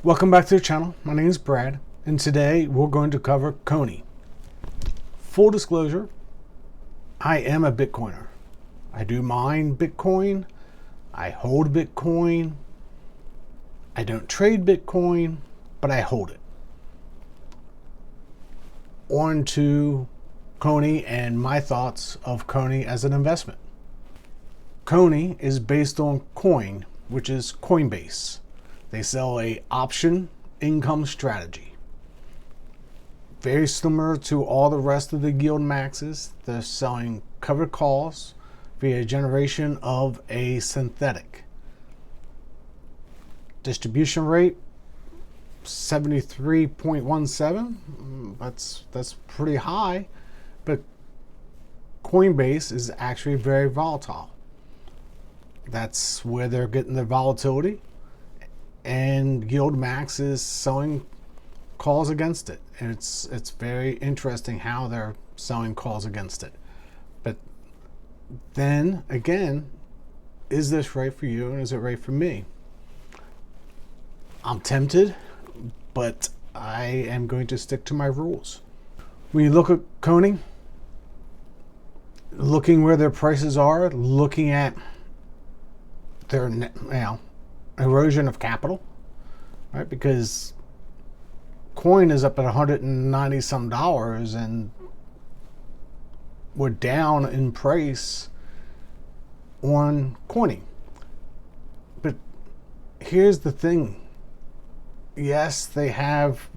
Welcome back to the channel. My name is Brad, and today we're going to cover CONY. Full disclosure, I am a Bitcoiner. I do mine Bitcoin. I hold Bitcoin. I don't trade Bitcoin, but I hold it. On to CONY and my thoughts of CONY as an investment. CONY is based on Coin, which is Coinbase. They sell a option income strategy. Very similar to all the rest of the yield maxes. They're selling covered calls via generation of a synthetic. Distribution rate 73.17. That's pretty high, but Coinbase is actually very volatile. That's where they're getting their volatility. And Yield Max is selling calls against it. And it's very interesting how they're selling calls against it. But then again, is this right for you and is it right for me? I'm tempted, but I am going to stick to my rules. When you look at CONY, looking where their prices are, looking at their erosion of capital, right? Because coin is up at 190 some dollars and we're down in price on CONY. But here's the thing. Yes, they have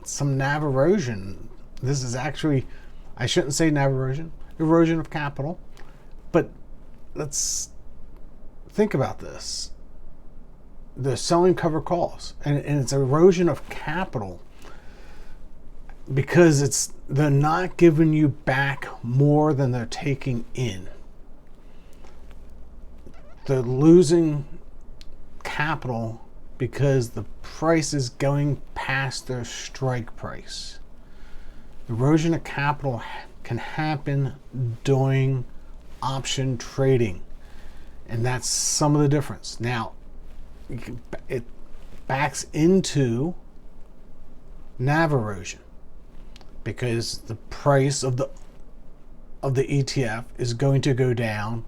some NAV erosion. This is actually, I shouldn't say NAV erosion, erosion of capital. But let's think about this. They're selling covered calls, and it's erosion of capital because they're not giving you back more than they're taking in. They're losing capital because the price is going past their strike price. Erosion of capital can happen during option trading, and that's some of the difference. Now, it backs into NAV erosion because the price of the ETF is going to go down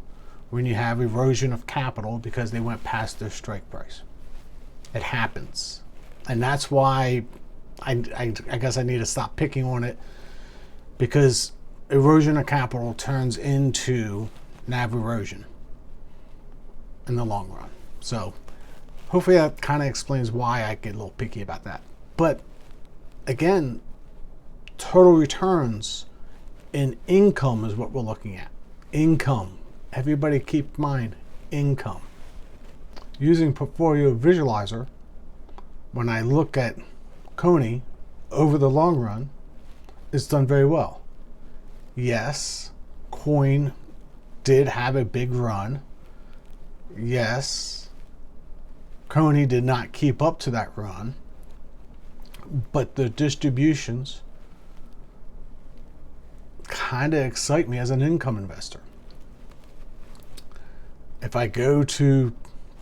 when you have erosion of capital because they went past their strike price. It happens, and that's why I guess I need to stop picking on it, because erosion of capital turns into NAV erosion in the long run. So hopefully that kind of explains why I get a little picky about that. But again, total returns in income is what we're looking at. Income. Everybody keep in mind, income. Using Portfolio Visualizer, when I look at CONY over the long run, it's done very well. Yes, coin did have a big run. Yes, CONY did not keep up to that run, but the distributions kind of excite me as an income investor. If I go to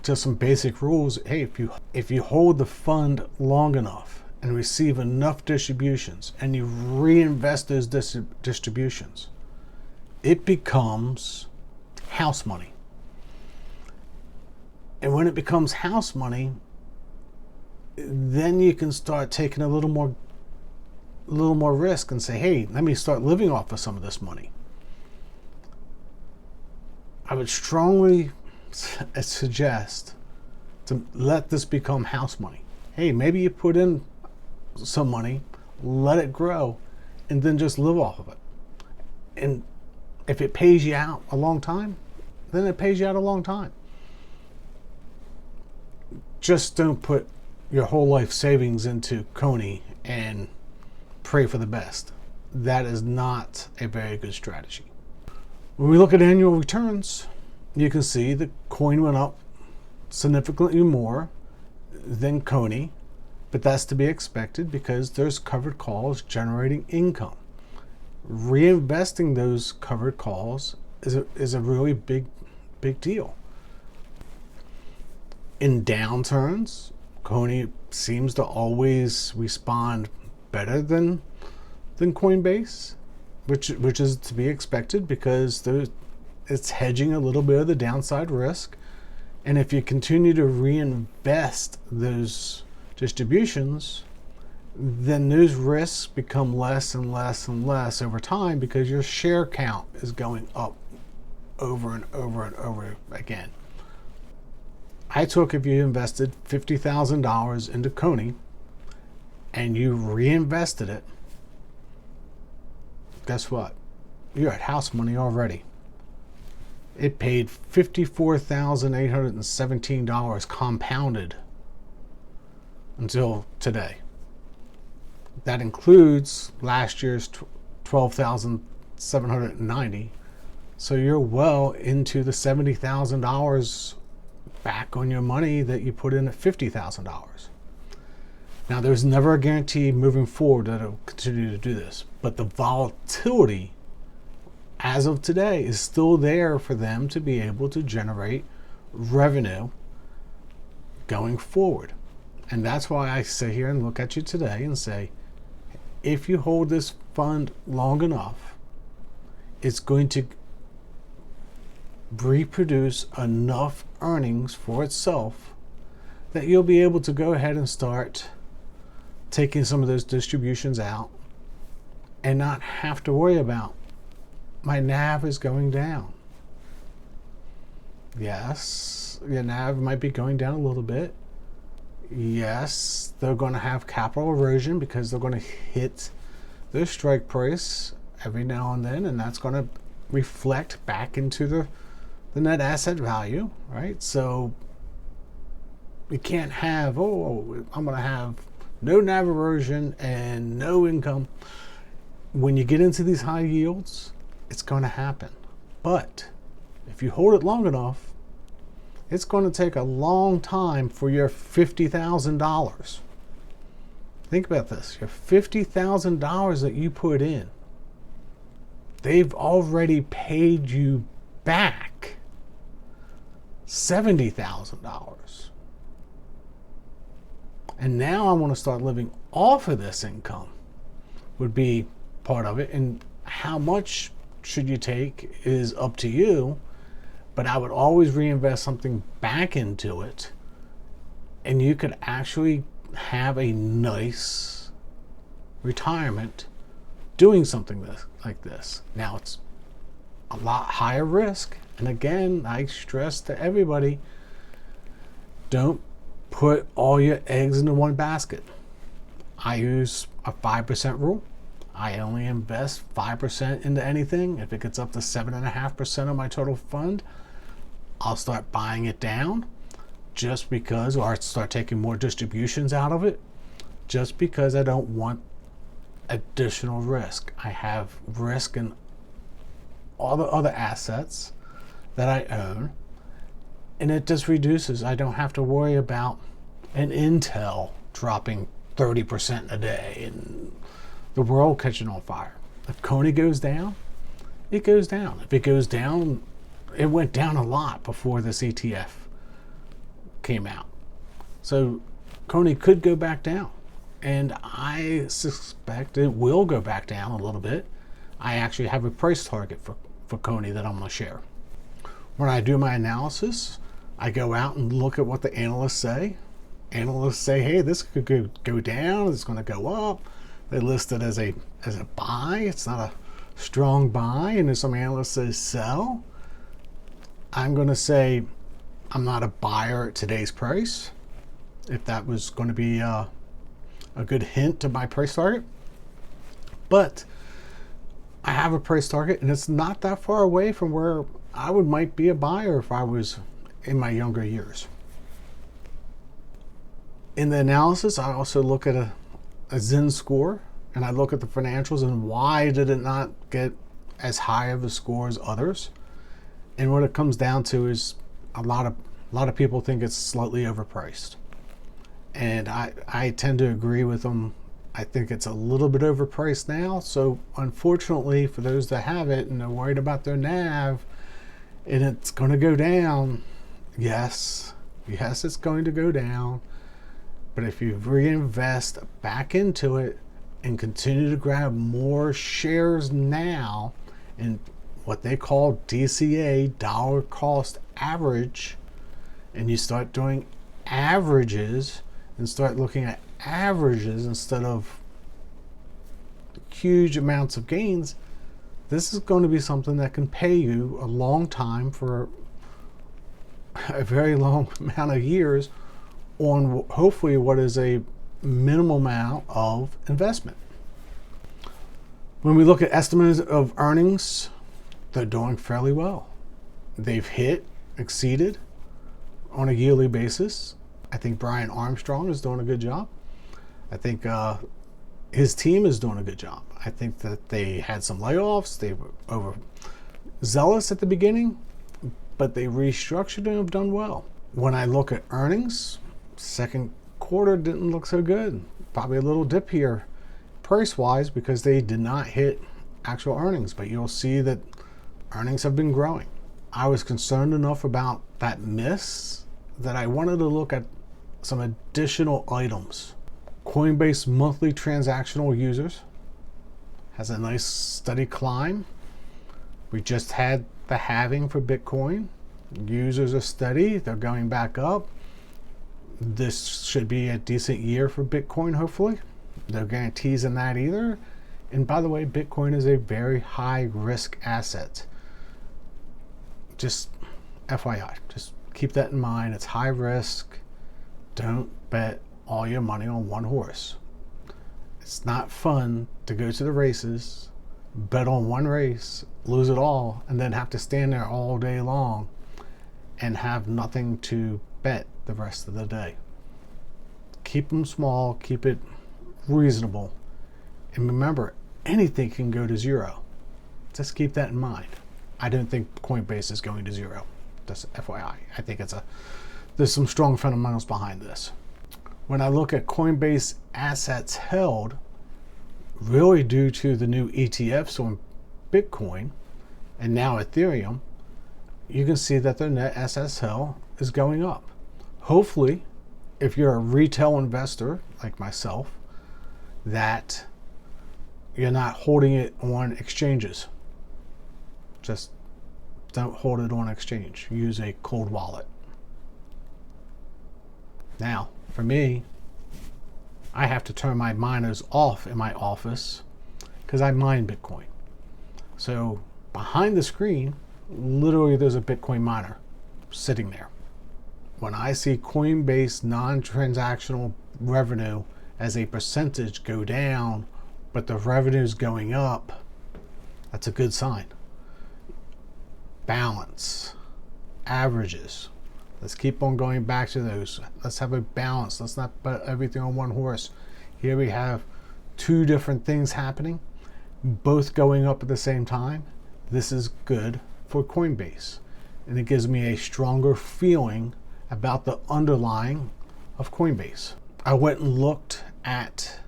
just some basic rules, hey, if you hold the fund long enough and receive enough distributions and you reinvest those distributions, it becomes house money. And when it becomes house money, then you can start taking a little more risk and say, hey, let me start living off of some of this money. I would strongly suggest to let this become house money. Hey, maybe you put in some money, let it grow, and then just live off of it. And if it pays you out a long time, then it pays you out a long time. Just don't put your whole life savings into CONY and pray for the best. That is not a very good strategy. When we look at annual returns, you can see the coin went up significantly more than CONY, but that's to be expected because there's covered calls generating income. Reinvesting those covered calls is a really big deal. In downturns, CONY seems to always respond better than Coinbase, which is to be expected because it's hedging a little bit of the downside risk. And if you continue to reinvest those distributions, then those risks become less and less and less over time because your share count is going up over and over and over again. I took, if you invested $50,000 into CONY and you reinvested it, guess what? You're at house money already. It paid $54,817 compounded until today. That includes last year's $12,790. So you're well into the $70,000 back on your money that you put in at $50,000. Now, there's never a guarantee moving forward that it'll continue to do this, but the volatility as of today is still there for them to be able to generate revenue going forward. And that's why I sit here and look at you today and say, if you hold this fund long enough, it's going to reproduce enough earnings for itself that you'll be able to go ahead and start taking some of those distributions out and not have to worry about my NAV is going down. Yes, your NAV might be going down a little bit. Yes, they're going to have capital erosion because they're going to hit their strike price every now and then, and that's going to reflect back into the net asset value, right? So you can't have, I'm going to have no NAV erosion and no income. When you get into these high yields, it's going to happen. But if you hold it long enough, it's going to take a long time for your $50,000. Think about this. Your $50,000 that you put in, they've already paid you back $70,000. And now I want to start living off of this income would be part of it. And how much should you take is up to you, but I would always reinvest something back into it, and you could actually have a nice retirement doing something like this. Now, it's a lot higher risk, and again, I stress to everybody, don't put all your eggs into one basket. I use a 5% rule. I only invest 5% into anything. If it gets up to 7.5% of my total fund, I'll start buying it down just because, or I'll start taking more distributions out of it just because I don't want additional risk. I have risk in all the other assets that I own, and it just reduces. I don't have to worry about an Intel dropping 30% a day and the world catching on fire. If CONY goes down, it goes down. If it goes down, it went down a lot before this ETF came out. So CONY could go back down, and I suspect it will go back down a little bit. I actually have a price target for CONY that I'm going to share. When I do my analysis, I go out and look at what the analysts say. Analysts say, hey, this could go down, it's going to go up. They list it as a buy. It's not a strong buy. And if some analyst says sell, I'm going to say I'm not a buyer at today's price. If that was going to be a good hint to my price target. But I have a price target, and it's not that far away from where I might be a buyer if I was in my younger years. In the analysis, I also look at a Zen score, and I look at the financials and why did it not get as high of a score as others. And what it comes down to is a lot of people think it's slightly overpriced, and I tend to agree with them. I think it's a little bit overpriced now. So unfortunately for those that have it and they're worried about their NAV and it's going to go down, yes, it's going to go down. But if you reinvest back into it and continue to grab more shares now in what they call DCA, dollar cost average, and you start doing averages and start looking at averages instead of huge amounts of gains, this is going to be something that can pay you a long time for a very long amount of years on hopefully what is a minimal amount of investment. When we look at estimates of earnings, they're doing fairly well. They've hit, exceeded on a yearly basis. I think Brian Armstrong is doing a good job. I think his team is doing a good job. I think that they had some layoffs. They were overzealous at the beginning, but they restructured and have done well. When I look at earnings, second quarter didn't look so good. Probably a little dip here price-wise because they did not hit actual earnings, but you'll see that earnings have been growing. I was concerned enough about that miss that I wanted to look at some additional items. Coinbase monthly transactional users has a nice steady climb. We just had the halving for Bitcoin. Users are steady, they're going back up. This should be a decent year for Bitcoin, hopefully. No guarantees in that either. And by the way, Bitcoin is a very high risk asset. Just FYI, just keep that in mind. It's high risk. Don't bet all your money on one horse. It's not fun to go to the races, bet on one race, lose it all, and then have to stand there all day long and have nothing to bet the rest of the day. Keep them small, keep it reasonable, and remember, anything can go to zero. Just keep that in mind. I don't think Coinbase is going to zero. Just FYI. I think there's some strong fundamentals behind this. When I look at Coinbase assets held, really due to the new ETFs on Bitcoin and now Ethereum, you can see that their net assets held is going up. Hopefully, if you're a retail investor like myself, that you're not holding it on exchanges. Just don't hold it on exchange. Use a cold wallet. Now, for me, I have to turn my miners off in my office because I mine Bitcoin. So behind the screen, literally there's a Bitcoin miner sitting there. When I see Coinbase non-transactional revenue as a percentage go down, but the revenue is going up, that's a good sign. Balance, averages. Let's keep on going back to those. Let's have a balance. Let's not put everything on one horse. Here we have two different things happening, both going up at the same time. This is good for Coinbase, and it gives me a stronger feeling about the underlying of Coinbase. I went and looked at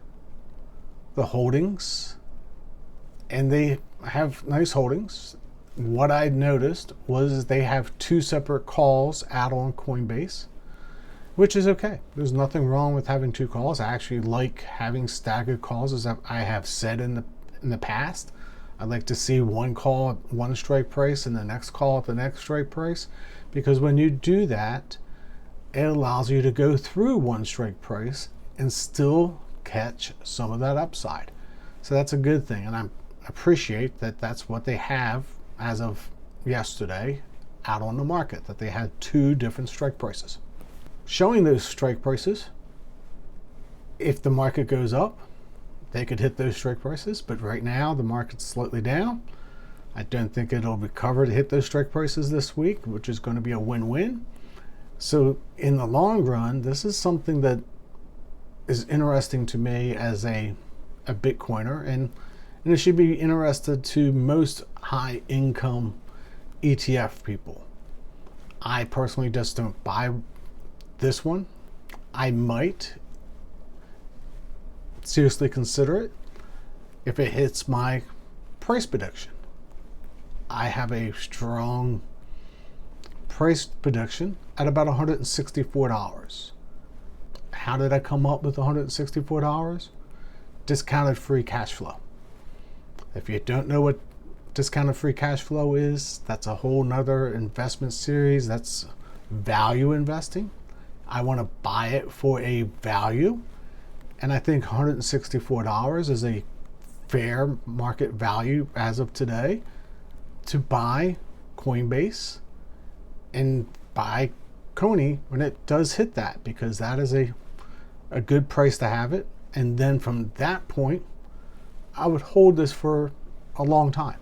the holdings, and they have nice holdings. What I noticed was they have two separate calls out on Coinbase, which is okay. There's nothing wrong with having two calls. I actually like having staggered calls, as I have said in the past. I like to see one call at one strike price and the next call at the next strike price, because when you do that, it allows you to go through one strike price and still catch some of that upside. So that's a good thing, and I appreciate that that's what they have as of yesterday out on the market, that they had two different strike prices. Showing those strike prices, if the market goes up, they could hit those strike prices, but right now the market's slightly down. I don't think it'll recover to hit those strike prices this week, which is going to be a win-win. So in the long run, this is something that is interesting to me as a Bitcoiner, and it should be interested to most high income ETF people. I personally just don't buy this one. I might seriously consider it if it hits my price prediction. I have a strong price prediction at about $164. How did I come up with $164? Discounted free cash flow. If you don't know what discounted free cash flow is, that's a whole nother investment series. That's value investing. I want to buy it for a value, and I think $164 is a fair market value as of today to buy Coinbase and buy CONY when it does hit that, because that is a good price to have it. And then from that point, I would hold this for a long time,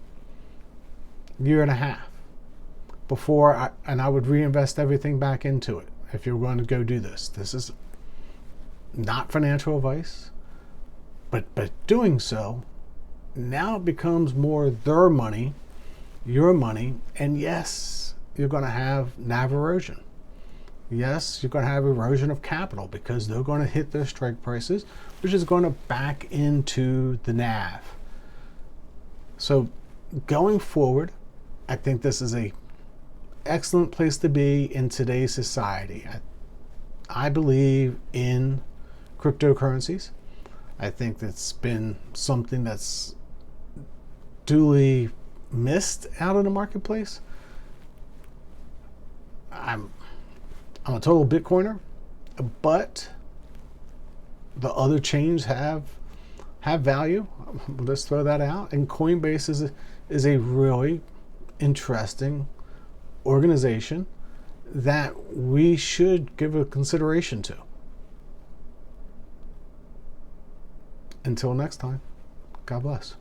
year and a half, and I would reinvest everything back into it. If you're going to go do this, this is not financial advice, but doing so, now it becomes more their money, your money, and yes, you're going to have NAV erosion. Yes, you're going to have erosion of capital because they're going to hit their strike prices, which is going to back into the NAV. So going forward, I think this is a excellent place to be in today's society. I believe in cryptocurrencies. I think that's been something that's duly missed out in the marketplace. I'm a total Bitcoiner, but the other chains have value. Let's throw that out. And Coinbase is a really interesting organization that we should give a consideration to. Until next time, God bless.